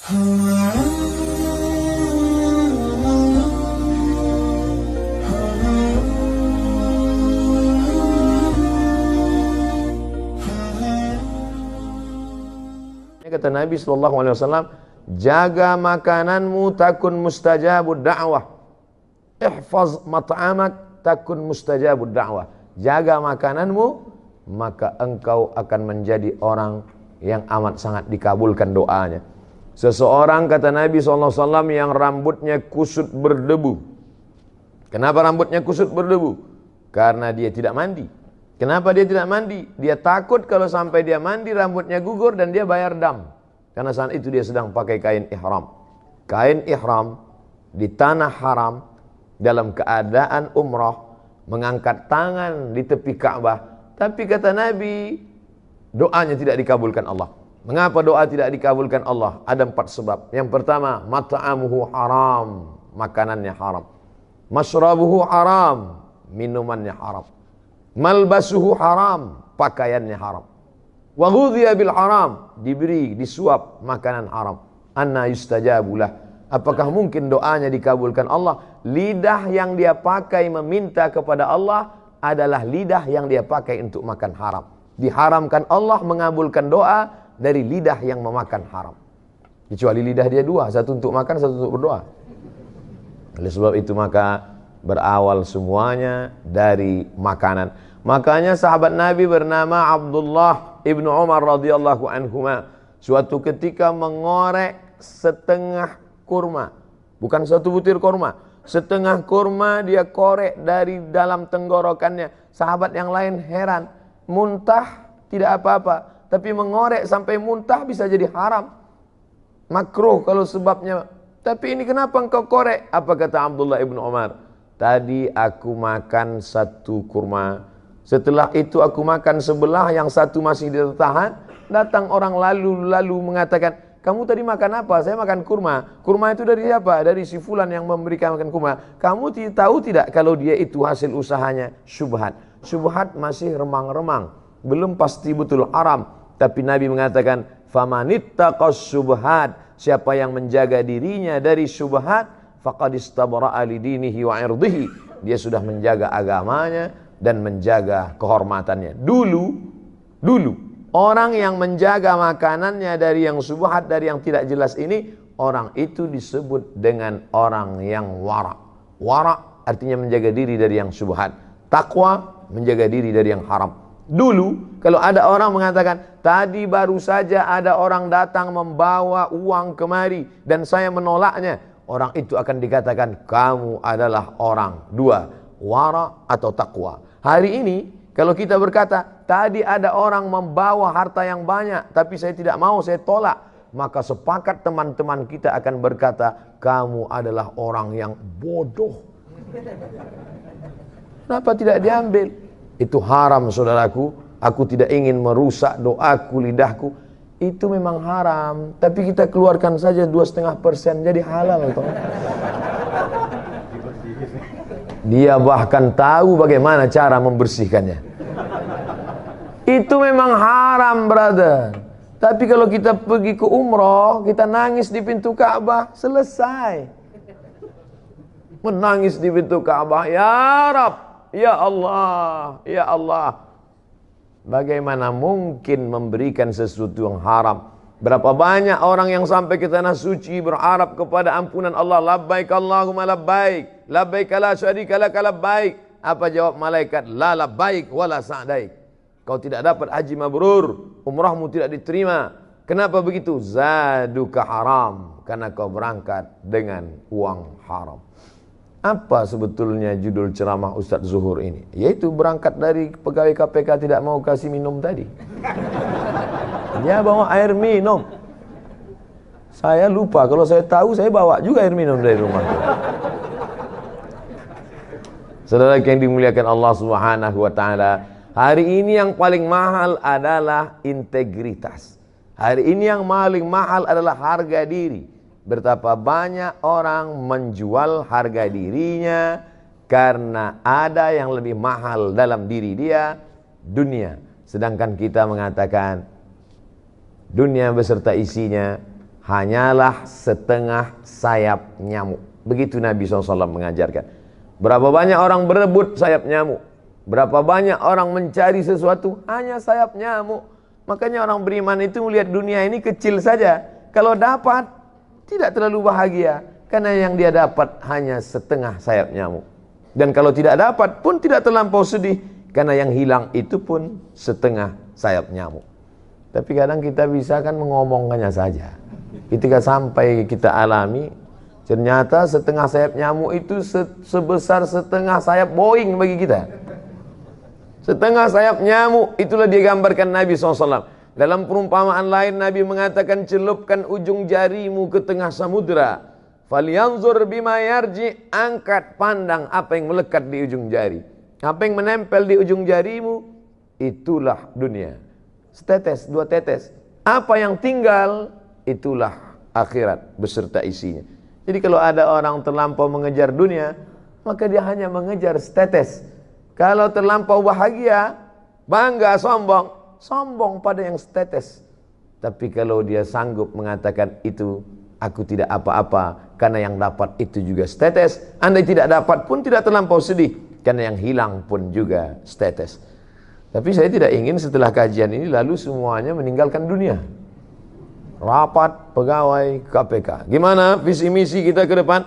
Kata Nabi SAW, jaga makananmu takun mustajabud da'wah. Ihfaz mat'amak takun mustajabud da'wah. Jaga makananmu, maka engkau akan menjadi orang yang amat sangat dikabulkan doanya. Seseorang, kata Nabi SAW, yang rambutnya kusut berdebu. Kenapa rambutnya kusut berdebu? Karena dia tidak mandi. Kenapa dia tidak mandi? Dia takut kalau sampai dia mandi rambutnya gugur dan dia bayar dam. Karena saat itu dia sedang pakai kain ihram. Kain ihram di tanah haram dalam keadaan umrah, mengangkat tangan di tepi Ka'bah. Tapi kata Nabi, doanya tidak dikabulkan Allah. Mengapa doa tidak dikabulkan Allah? Ada 4 sebab. Yang pertama, mat'amuhu haram, makanannya haram. Mashrabuhu haram, minumannya haram. Malbasuhu haram, pakaiannya haram. Wa ghudhiya bil haram, diberi, disuap makanan haram. Anna yustajabulah. Apakah mungkin doanya dikabulkan Allah? Lidah yang dia pakai meminta kepada Allah adalah lidah yang dia pakai untuk makan haram. Diharamkan Allah mengabulkan doa dari lidah yang memakan haram. Kecuali lidah dia 2, satu untuk makan, satu untuk berdoa. Oleh sebab itu maka berawal semuanya dari makanan. Makanya sahabat Nabi bernama Abdullah ibnu Umar radhiyallahu anhuma suatu ketika mengorek setengah kurma, bukan satu butir kurma, setengah kurma dia korek dari dalam tenggorokannya. Sahabat yang lain heran, muntah tidak apa-apa, tapi mengorek sampai muntah bisa jadi haram, makruh kalau sebabnya. Tapi ini kenapa engkau korek? Apa kata Abdullah ibnu Umar? Tadi aku makan satu kurma, setelah itu aku makan sebelah, yang satu masih tertahan. Datang orang lalu mengatakan, kamu tadi makan apa? Saya makan kurma. Kurma itu dari siapa? Dari si fulan yang memberikan makan kurma. Kamu tahu tidak kalau dia itu hasil usahanya syubhat? Syubhat masih remang-remang, belum pasti betul haram. Tapi Nabi mengatakan, famanittaqas syubhat, siapa yang menjaga dirinya dari syubhat, faqad istabra'a lidinihi wa 'irdihi, dia sudah menjaga agamanya dan menjaga kehormatannya. Dulu orang yang menjaga makanannya dari yang syubhat, dari yang tidak jelas ini, orang itu disebut dengan orang yang wara'. Wara' artinya menjaga diri dari yang syubhat. Taqwa menjaga diri dari yang haram. Dulu kalau ada orang mengatakan, tadi baru saja ada orang datang membawa uang kemari dan saya menolaknya, orang itu akan dikatakan kamu adalah orang 2, wara atau takwa. Hari ini kalau kita berkata tadi ada orang membawa harta yang banyak tapi saya tidak mau, saya tolak, maka sepakat teman-teman kita akan berkata kamu adalah orang yang bodoh. Kenapa tidak diambil? Itu haram saudaraku. Aku tidak ingin merusak doaku, lidahku. Itu memang haram, tapi kita keluarkan saja 2,5% jadi halal toh. Dia bahkan tahu bagaimana cara membersihkannya. Itu memang haram, brother. Tapi kalau kita pergi ke umroh, kita nangis di pintu Ka'bah, selesai. Menangis di pintu Ka'bah, ya Rab, ya Allah, ya Allah. Bagaimana mungkin memberikan sesuatu yang haram? Berapa banyak orang yang sampai ke tanah suci berharap kepada ampunan Allah, labbaik Allahumma labbaik, labbaik la syarika lak labbaik. Apa jawab malaikat? La labbaik wala sa'daik. Kau tidak dapat haji mabrur, umrahmu tidak diterima. Kenapa begitu? Zaduka haram, karena kau berangkat dengan uang haram. Apa sebetulnya judul ceramah Ustadz Zuhur ini? Yaitu berangkat dari pegawai KPK tidak mau kasih minum tadi. Dia bawa air minum. Saya lupa, kalau saya tahu saya bawa juga air minum dari rumah. Saudara yang dimuliakan Allah Subhanahu wa taala, hari ini yang paling mahal adalah integritas. Hari ini yang paling mahal adalah harga diri. Betapa banyak orang menjual harga dirinya karena ada yang lebih mahal dalam diri dia, dunia. Sedangkan kita mengatakan dunia beserta isinya hanyalah setengah sayap nyamuk. Begitu Nabi SAW mengajarkan. Berapa banyak orang berebut sayap nyamuk, berapa banyak orang mencari sesuatu, hanya sayap nyamuk. Makanya orang beriman itu melihat dunia ini kecil saja. Kalau dapat, tidak terlalu bahagia, karena yang dia dapat hanya setengah sayap nyamuk. Dan kalau tidak dapat pun tidak terlampau sedih, karena yang hilang itu pun setengah sayap nyamuk. Tapi kadang kita bisa kan mengomongkannya saja. Ketika sampai kita alami, ternyata setengah sayap nyamuk itu sebesar setengah sayap Boeing bagi kita. Setengah sayap nyamuk, itulah digambarkan Nabi SAW. Dalam perumpamaan lain Nabi mengatakan, celupkan ujung jarimu ke tengah samudra, falyanzur bima yarji, angkat pandang apa yang melekat di ujung jari. Apa yang menempel di ujung jarimu, itulah dunia. Setetes, dua tetes. Apa yang tinggal, itulah akhirat beserta isinya. Jadi kalau ada orang terlampau mengejar dunia, maka dia hanya mengejar setetes. Kalau terlampau bahagia, bangga, sombong pada yang setetes. Tapi kalau dia sanggup mengatakan itu, aku tidak apa-apa, karena yang dapat itu juga setetes. Andai tidak dapat pun tidak terlampau sedih, karena yang hilang pun juga setetes. Tapi saya tidak ingin setelah kajian ini lalu semuanya meninggalkan dunia. Rapat pegawai KPK. Gimana visi misi kita ke depan?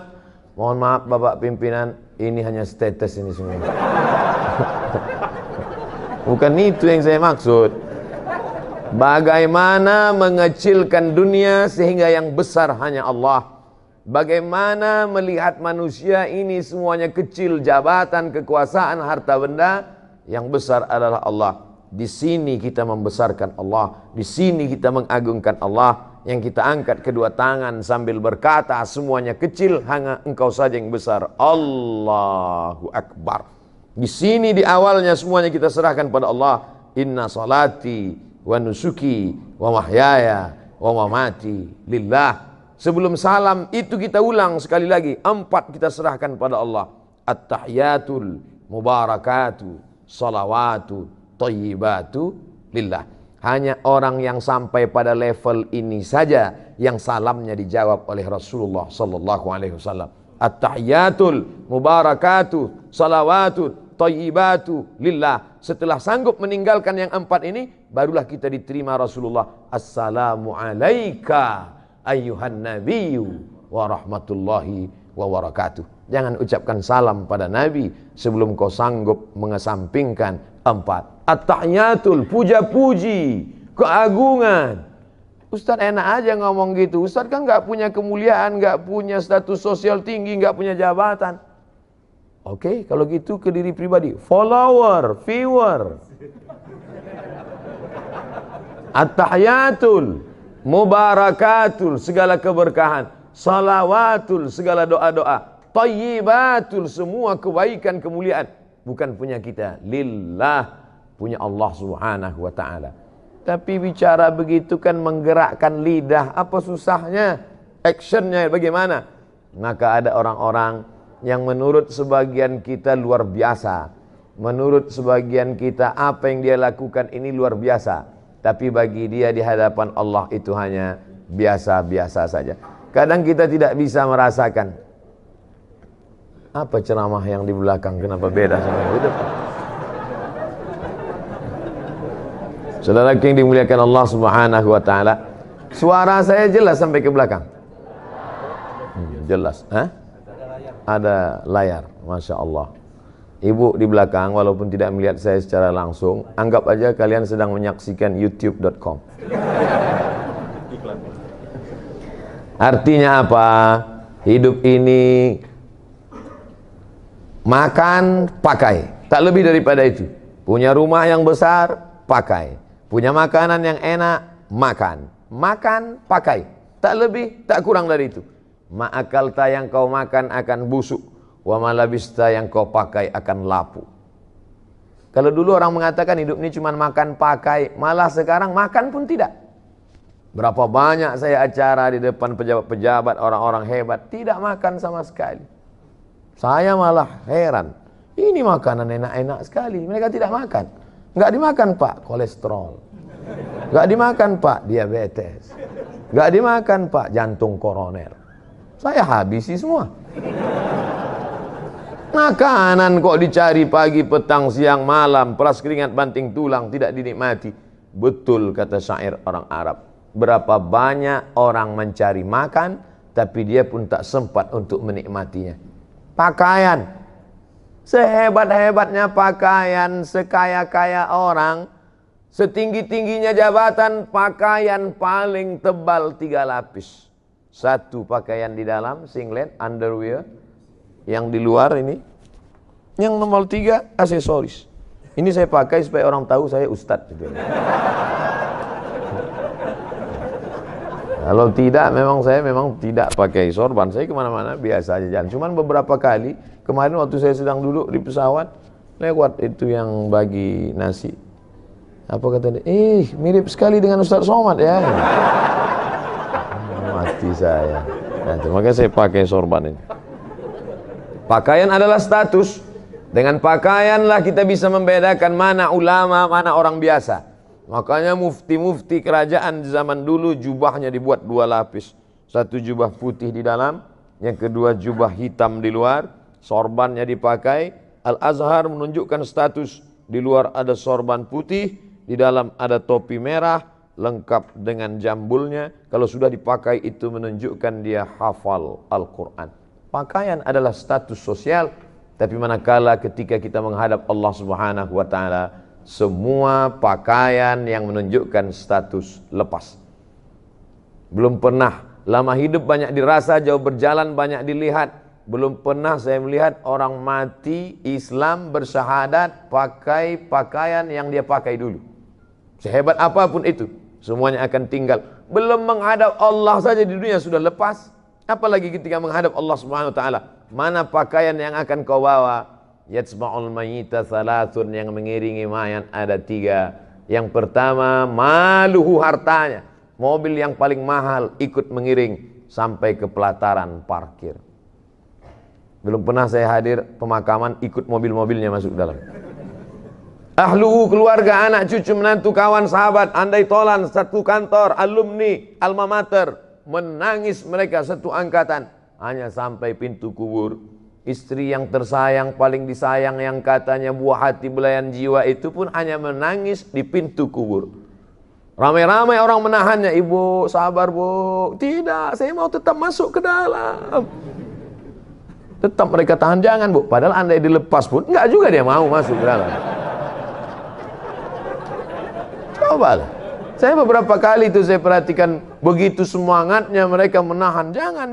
Mohon maaf Bapak pimpinan, ini hanya status ini semua. Bukan itu yang saya maksud. Bagaimana mengecilkan dunia sehingga yang besar hanya Allah. Bagaimana melihat manusia ini semuanya kecil, jabatan, kekuasaan, harta benda, yang besar adalah Allah. Di sini kita membesarkan Allah, di sini kita mengagungkan Allah. Yang kita angkat kedua tangan sambil berkata, semuanya kecil, hanya Engkau saja yang besar. Allahu Akbar. Di sini di awalnya semuanya kita serahkan pada Allah. Inna salati wa nusuki wa mahyaya wa mamati lillah. Sebelum salam itu kita ulang sekali lagi, 4 kita serahkan pada Allah. At-tahiyatul mubarakatu salawatu thayyibatu lillah. Hanya orang yang sampai pada level ini saja yang salamnya dijawab oleh Rasulullah sallallahu alaihi wasallam. At-tahiyatul mubarakatu salawatu thayyibatu lillah. Setelah sanggup meninggalkan yang 4 ini, barulah kita diterima Rasulullah. Assalamu alayka ayyuhan nabiyyu wa rahmatullahi wa barakatuh. Jangan ucapkan salam pada Nabi sebelum kau sanggup mengesampingkan 4. At-tahiyatul, puja-puji, keagungan. Ustaz enak aja ngomong gitu. Ustaz kan gak punya kemuliaan, gak punya status sosial tinggi, gak punya jabatan. Oke, kalau gitu ke diri pribadi, follower, viewer. At-tahiyatul mubarakatul, segala keberkahan. Salawatul, segala doa-doa. Thayyibatul, semua kebaikan, kemuliaan. Bukan punya kita, lillah, punya Allah subhanahu wa ta'ala. Tapi bicara begitu kan menggerakkan lidah. Apa susahnya? Actionnya bagaimana? Maka ada orang-orang yang menurut sebagian kita luar biasa. Menurut sebagian kita apa yang dia lakukan ini luar biasa. Tapi bagi dia di hadapan Allah itu hanya biasa-biasa saja. Kadang kita tidak bisa merasakan. Apa ceramah yang di belakang? Kenapa beda sama yang di depan? Saudara yang dimuliakan Allah subhanahu wa ta'ala, suara saya jelas sampai ke belakang? Jelas. Ada layar. Masya Allah. Ibu di belakang walaupun tidak melihat saya secara langsung, anggap aja kalian sedang menyaksikan youtube.com. Artinya apa? Hidup ini makan, pakai, tak lebih daripada itu. Punya rumah yang besar, pakai. Punya makanan yang enak, makan. Makan, pakai, tak lebih, tak kurang dari itu. Ma'akalta, yang kau makan akan busuk. Wa malabista, yang kau pakai akan lapu. Kalau dulu orang mengatakan hidup ini cuma makan, pakai, malah sekarang makan pun tidak. Berapa banyak saya acara di depan pejabat-pejabat, orang-orang hebat, tidak makan sama sekali. Saya malah heran, ini makanan enak-enak sekali, mereka tidak makan. Enggak dimakan Pak, kolesterol. Enggak dimakan Pak, diabetes. Nggak dimakan Pak, jantung koroner. Saya habisi semua. Makanan kok dicari pagi, petang, siang, malam, peras keringat, banting tulang, tidak dinikmati. Betul kata syair orang Arab. Berapa banyak orang mencari makan, tapi dia pun tak sempat untuk menikmatinya. Pakaian, sehebat-hebatnya pakaian, sekaya-kaya orang, setinggi-tingginya jabatan, pakaian paling tebal 3 lapis. Satu pakaian di dalam, singlet, underwear. Yang di luar ini. Yang nomor 3, aksesoris. Ini saya pakai supaya orang tahu saya ustadz. Kalau tidak, saya memang tidak pakai sorban. Saya kemana-mana biasa aja jalan. Cuman beberapa kali, kemarin waktu saya sedang duduk di pesawat, lewat itu yang bagi nasi. Apa kata dia? Mirip sekali dengan Ustadz Somad ya. Mati saya. Nah, makanya saya pakai sorban ini. Pakaian adalah status. Dengan pakaianlah kita bisa membedakan mana ulama, mana orang biasa. Makanya mufti-mufti kerajaan di zaman dulu jubahnya dibuat 2 lapis. Satu jubah putih di dalam, yang kedua jubah hitam di luar. Sorbannya dipakai. Al-Azhar menunjukkan status. Di luar ada sorban putih, di dalam ada topi merah, lengkap dengan jambulnya. Kalau sudah dipakai itu menunjukkan dia hafal Al-Quran. Pakaian adalah status sosial, tapi manakala ketika kita menghadap Allah Subhanahu wa taala, semua pakaian yang menunjukkan status lepas. Belum pernah lama hidup banyak dirasa, jauh berjalan banyak dilihat. Belum pernah saya melihat orang mati Islam bersyahadat pakai pakaian yang dia pakai dulu. Sehebat apapun itu, semuanya akan tinggal. Belum menghadap Allah saja di dunia sudah lepas. Apalagi ketika menghadap Allah Subhanahu wa taala. Mana pakaian yang akan kau bawa? Yatsma'ul mayyita thalathun, yang mengiringi mayat ada 3. Yang pertama, maluhu, hartanya. Mobil yang paling mahal ikut mengiring sampai ke pelataran parkir. Belum pernah saya hadir pemakaman ikut mobil-mobilnya masuk dalam. Ahluhu, keluarga, anak, cucu, menantu, kawan, sahabat, andai tolan, satu kantor, alumni, alma mater. Menangis mereka satu angkatan hanya sampai pintu kubur. Istri yang tersayang, paling disayang, yang katanya buah hati belayan jiwa, itu pun hanya menangis di pintu kubur. Ramai-ramai orang menahannya. Ibu sabar bu. Tidak, saya mau tetap masuk ke dalam. Tetap mereka tahan, jangan bu. Padahal andai dilepas pun enggak juga dia mau masuk ke dalam. Cobalah. Saya beberapa kali itu saya perhatikan, begitu semangatnya mereka menahan. Jangan.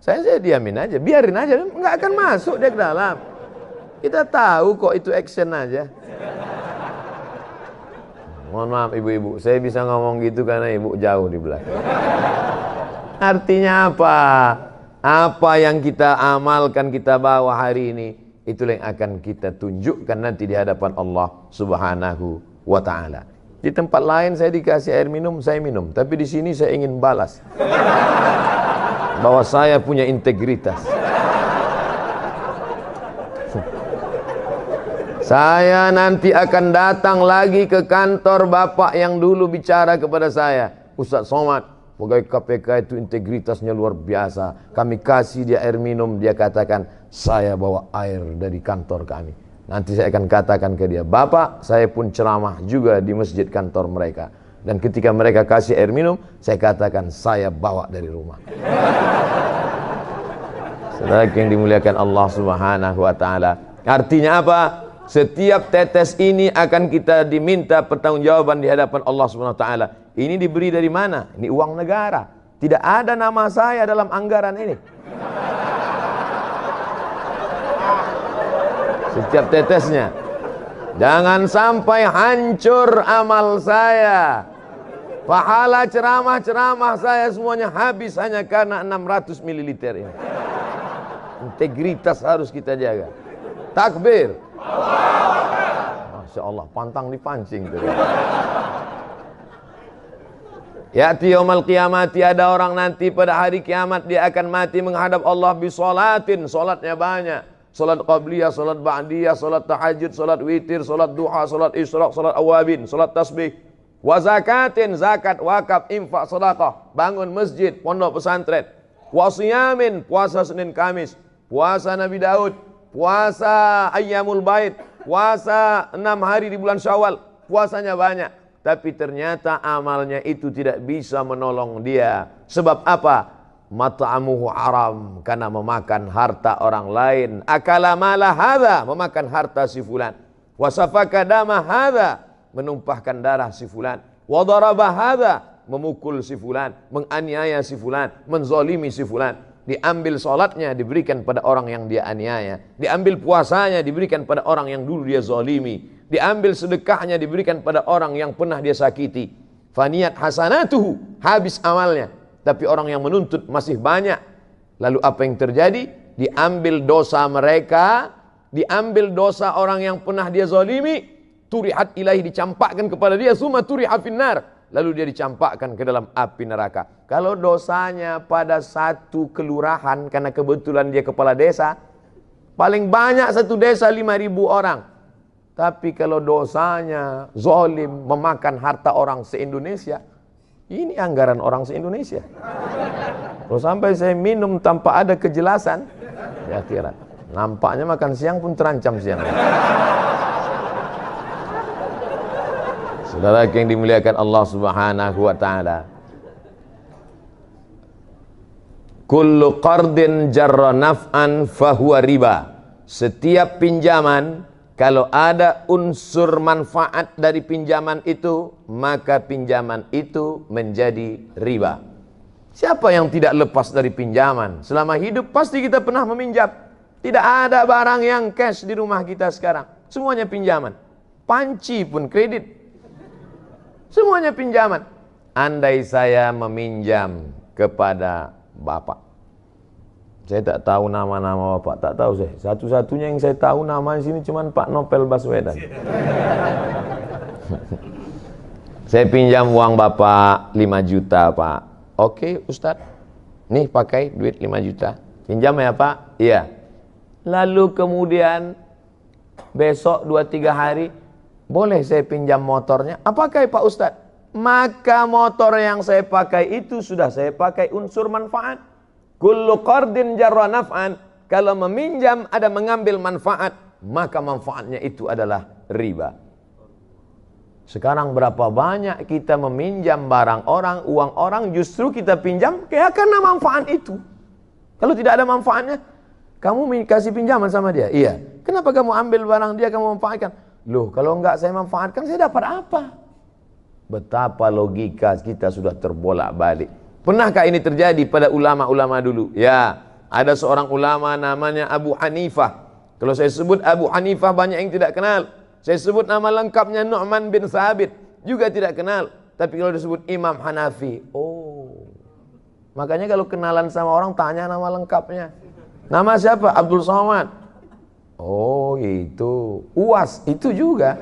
Saya diamin aja, biarin aja, nggak akan masuk dia ke dalam. Kita tahu kok itu action aja. Mohon maaf ibu-ibu, saya bisa ngomong gitu karena ibu jauh di belakang. Artinya apa? Apa yang kita amalkan, kita bawa hari ini, itulah yang akan kita tunjukkan nanti di hadapan Allah Subhanahu wa ta'ala. Di tempat lain saya dikasih air minum, saya minum. Tapi di sini saya ingin balas bahwa saya punya integritas. Saya nanti akan datang lagi ke kantor bapak yang dulu bicara kepada saya. Ustadz Somad, pegawai KPK itu integritasnya luar biasa. Kami kasih dia air minum, dia katakan, saya bawa air dari kantor kami. Nanti saya akan katakan ke dia, Bapak, saya pun ceramah juga di masjid kantor mereka. Dan ketika mereka kasih air minum, saya katakan, saya bawa dari rumah. Saudara yang dimuliakan Allah Subhanahu wa ta'ala. Artinya apa? Setiap tetes ini akan kita diminta pertanggungjawaban di hadapan Allah Subhanahu wa ta'ala. Ini diberi dari mana? Ini uang negara. Tidak ada nama saya dalam anggaran ini. Setiap tetesnya. Jangan sampai hancur amal saya. Pahala ceramah-ceramah saya semuanya habis hanya karena 600 ml ini. Integritas harus kita jaga. Takbir. Masya Allah, pantang dipancing. Ya'ti yaumal qiyamati, ada orang nanti pada hari kiamat dia akan mati menghadap Allah bisolatin, solatnya banyak. Salat qabliyah, salat ba'diyah, salat tahajud, salat witir, salat duha, salat isyraq, salat awabin, salat tasbih. wa zakatin, zakat, wakaf, infak, sedekah, bangun masjid, pondok pesantren, wa siyamin, puasa Senin Kamis, puasa Nabi Daud, puasa Ayyamul Bait, puasa 6 hari di bulan Syawal, puasanya banyak, tapi ternyata amalnya itu tidak bisa menolong dia. Sebab apa? Mat'amuhu haram, karena memakan harta orang lain. Akala mala hadza, memakan harta si fulan. Wa safaka dama hadza, menumpahkan darah si fulan. Wa daraba hadza, memukul si fulan, menganiaya si fulan, menzalimi si fulan. Diambil salatnya diberikan pada orang yang dia aniaya, diambil puasanya diberikan pada orang yang dulu dia zalimi, diambil sedekahnya diberikan pada orang yang pernah dia sakiti. Faniyat hasanatuhu, habis amalnya, tapi orang yang menuntut masih banyak. Lalu apa yang terjadi? Diambil dosa mereka, diambil dosa orang yang pernah dia zalimi, turihat ilahi, dicampakkan kepada dia, summa turiha finnar, lalu dia dicampakkan ke dalam api neraka. Kalau dosanya pada satu kelurahan, karena kebetulan dia kepala desa, paling banyak satu desa 5.000 orang. Tapi kalau dosanya zalim, memakan harta orang se-Indonesia, ini anggaran orang se-Indonesia. Kalau sampai saya minum tanpa ada kejelasan, ya kira nampaknya makan siang pun terancam siang. Saudara yang dimuliakan Allah Subhanahu wa taala, kullu qardin jarra naf'an fahuwa riba. Setiap pinjaman kalau ada unsur manfaat dari pinjaman itu, maka pinjaman itu menjadi riba. Siapa yang tidak lepas dari pinjaman? Selama hidup pasti kita pernah meminjam. Tidak ada barang yang cash di rumah kita sekarang, semuanya pinjaman. Panci pun kredit, semuanya pinjaman. Andai saya meminjam kepada Bapak, saya tak tahu nama-nama Bapak, tak tahu saya. Satu-satunya yang saya tahu nama di sini cuma Pak Novel Baswedan. Saya pinjam uang Bapak 5 juta, Pak. Oke, Ustadz. Nih pakai duit 5 juta. Pinjam ya, Pak? Iya. Lalu kemudian besok 2-3 hari, boleh saya pinjam motornya? Apakah Pak Ustadz? Maka motor yang saya pakai itu sudah saya pakai unsur manfaat. Kullu qardin jarra naf'an, kalau meminjam ada mengambil manfaat, maka manfaatnya itu adalah riba. Sekarang berapa banyak kita meminjam barang orang, uang orang, justru kita pinjam kayak karena manfaat itu. Kalau tidak ada manfaatnya, kamu kasih pinjaman sama dia, iya. Kenapa kamu ambil barang dia, kamu manfaatkan? Loh, kalau enggak saya manfaatkan, saya dapat apa? Betapa logika kita sudah terbolak-balik. Pernahkah ini terjadi pada ulama-ulama dulu? Ya, ada seorang ulama namanya Abu Hanifah. Kalau saya sebut Abu Hanifah banyak yang tidak kenal. Saya sebut nama lengkapnya Nu'man bin Thabit, juga tidak kenal. Tapi kalau disebut Imam Hanafi, oh. Makanya kalau kenalan sama orang tanya nama lengkapnya. Nama siapa? Abdul Somad. Oh, itu. UAS, itu juga.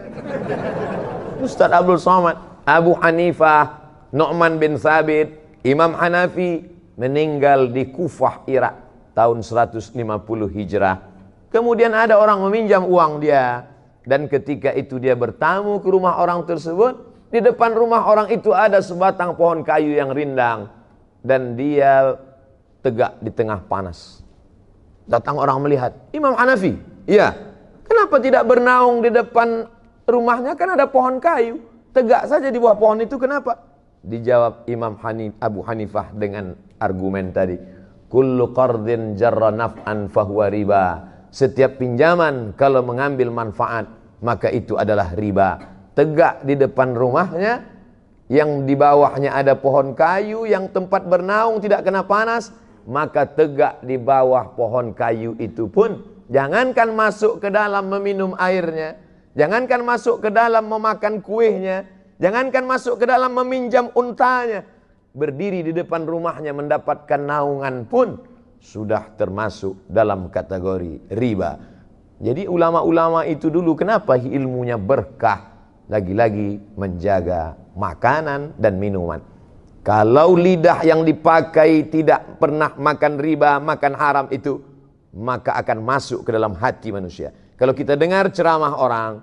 Ustaz Abdul Somad. Abu Hanifah, Nu'man bin Thabit, Imam Hanafi meninggal di Kufah, Irak tahun 150 Hijrah. Kemudian ada orang meminjam uang dia, dan ketika itu dia bertamu ke rumah orang tersebut. Di depan rumah orang itu ada sebatang pohon kayu yang rindang, dan dia tegak di tengah panas. Datang orang melihat, Imam Hanafi, iya, kenapa tidak bernaung di depan rumahnya, kan ada pohon kayu, tegak saja di bawah pohon itu, kenapa? Dijawab Abu Hanifah dengan argumen tadi, kullu qardin jarra naf'an fahuwa riba. Setiap pinjaman kalau mengambil manfaat, maka itu adalah riba. Tegak di depan rumahnya, yang di bawahnya ada pohon kayu, yang tempat bernaung tidak kena panas, maka tegak di bawah pohon kayu itu pun, jangankan masuk ke dalam meminum airnya, jangankan masuk ke dalam memakan kuihnya, jangankan masuk ke dalam meminjam untanya, berdiri di depan rumahnya mendapatkan naungan pun sudah termasuk dalam kategori riba. Jadi ulama-ulama itu dulu kenapa ilmunya berkah? Lagi-lagi menjaga makanan dan minuman. Kalau lidah yang dipakai tidak pernah makan riba, makan haram itu, maka akan masuk ke dalam hati manusia. Kalau kita dengar ceramah orang,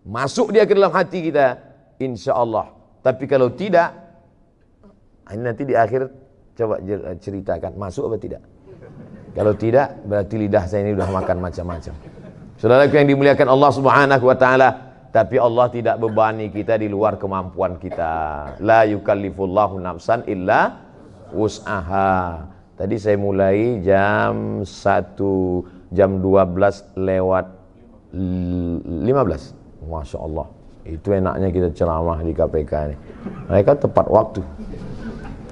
masuk dia ke dalam hati kita, insya Allah. Tapi kalau tidak, ini nanti di akhir coba ceritakan masuk apa tidak. Kalau tidak, berarti lidah saya ini sudah makan macam-macam. Saudaraku yang dimuliakan Allah Subhanahu wa taala, tapi Allah tidak bebani kita di luar kemampuan kita. La yukallifullahu nafsan illa wus'aha. Tadi saya mulai jam 1, jam 12 lewat 15. Masya Allah. Itu enaknya kita ceramah di KPK ini. Mereka tepat waktu.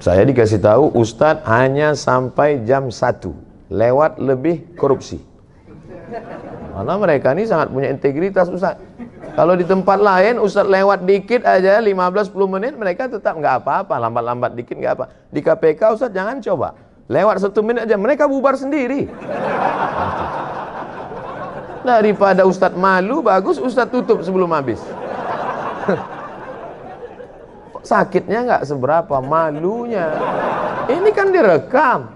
Saya dikasih tahu Ustadz hanya sampai jam 1 lewat lebih korupsi. Karena mereka ini sangat punya integritas Ustadz. Kalau di tempat lain Ustadz lewat dikit aja 15-10 menit mereka tetap nggak apa-apa, lambat-lambat dikit nggak apa. Di KPK Ustadz jangan coba. Lewat 1 menit aja mereka bubar sendiri. Daripada Ustadz malu, bagus Ustadz tutup sebelum habis. Sakitnya nggak seberapa, malunya. Ini kan direkam.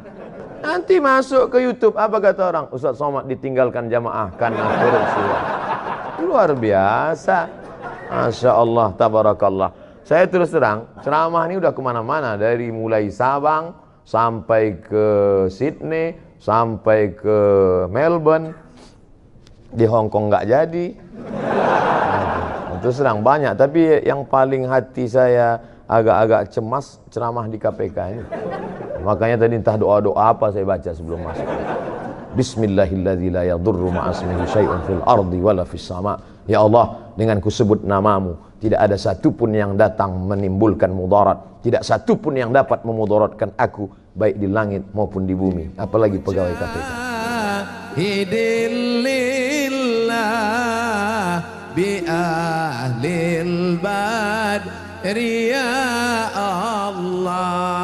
Nanti masuk ke YouTube, apa kata orang? Ustadz Somad ditinggalkan jamaah karena korupsi. Luar biasa. Masya Allah, tabarakallah. Saya terus terang, ceramah ini udah kemana-mana. Dari mulai Sabang, sampai ke Sydney, sampai ke Melbourne. Di Hong Kong nggak jadi. Terus terang banyak, tapi yang paling hati saya agak-agak cemas ceramah di KPK ini. Makanya tadi entah doa-doa apa saya baca sebelum masuk. Bismillahilladzi la yadurru ma'asmihi syai'un fil ardi wala fis sama'. Ya Allah, dengan kusebut namamu, tidak ada satupun yang datang menimbulkan mudarat, tidak satupun yang dapat memudaratkan aku baik di langit maupun di bumi, apalagi pegawai KPK. Bi ahlil badri ya Allah.